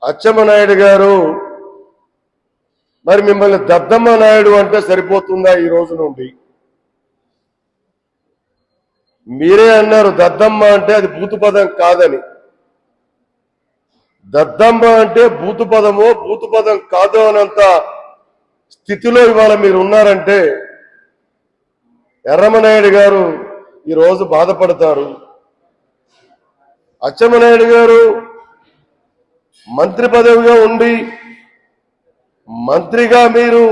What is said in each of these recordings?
అచ్చెన్నాయుడు గారు మరి మిమ్మల్ని దద్దమ్మ నాయుడు అంటే సరిపోతుందా ఈ రోజు నుండి? మీరే అన్నారు దద్దమ్మ అంటే అది భూతు పదం కాదని. దద్దమ్మ అంటే భూతు పదమో భూతు పదం కాదు అనంత స్థితిలో ఇవాళ మీరు ఉన్నారంటే ఎర్రమనాయుడు గారు ఈరోజు బాధపడతారు. అచ్చెన్నాయుడు గారు మంత్రి పదవిగా ఉండి మంత్రిగా మీరు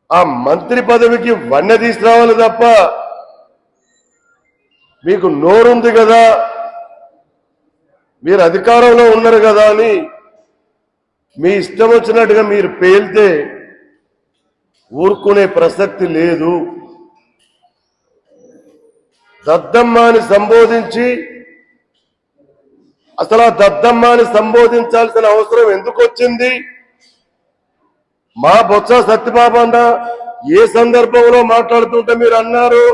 ఆ మంత్రి పదవికి వన్నె తీసుకురావాలి తప్ప మీకు నోరుంది కదా, మీరు అధికారంలో ఉన్నారు కదా అని మీ ఇష్టం వచ్చినట్టుగా మీరు పేల్తే ఊరుకునే ప్రసక్తి లేదు. దద్దమ్మాని సంబోధించి అసలు ఆ దద్దమ్మాని సంబోధించాల్సిన అవసరం ఎందుకు వచ్చింది? మా బొత్స సత్యబాబు అన్న ఏ సందర్భంలో మాట్లాడుతుంటే మీరు అన్నారు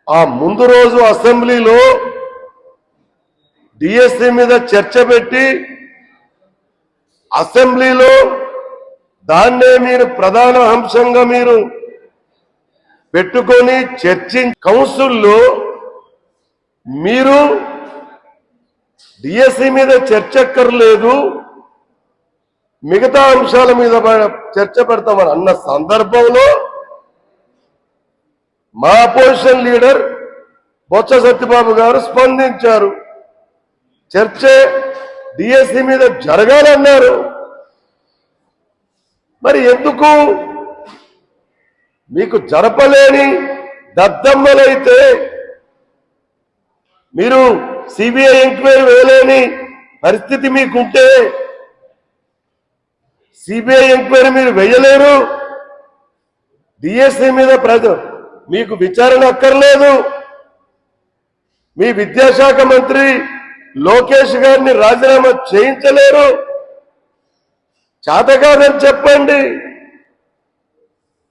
ఆ ముందు రోజు అసెంబ్లీలో డిఎస్సి మీద చర్చ పెట్టి అసెంబ్లీలో దాన్నే మీరు ప్రధాన అంశంగా మీరు పెట్టుకొని కౌన్సిల్లో మీరు డిఎస్సి మీద చర్చక్కర్లేదు మిగతా అంశాల మీద చర్చ పెడతామని అన్న సందర్భంలో మా అపోజిషన్ లీడర్ బొత్స సత్యబాబు గారు స్పందించారు. చర్చ డిఎస్సి మీద జరగాలన్నారు. మరి ఎందుకు మీకు జరపలేని దద్దమ్మలైతే మీరు సిబిఐ ఎంక్వైరీ వేయలేని పరిస్థితి మీకుంటే సిబిఐ ఎంక్వైరీ మీరు వేయలేరు. డిఎస్సి మీద మీకు విచారణ అక్కర్లేదు. మీ విద్యాశాఖ మంత్రి లోకేష్ గారిని రాజీనామా చేయించలేరు. చేతకాదని చెప్పండి.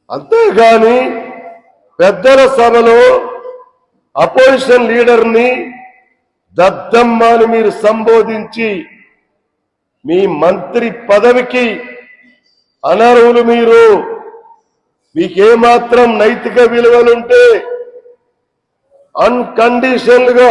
అంతేగాని పెద్దల సభలో అపోజిషన్ లీడర్ని దద్దమ్మని మీరు సంబోధించి మీ మంత్రి పదవికి అనర్హులు మీరు. మీకేమాత్రం నైతిక విలువలుంటే అన్కండిషనల్ గా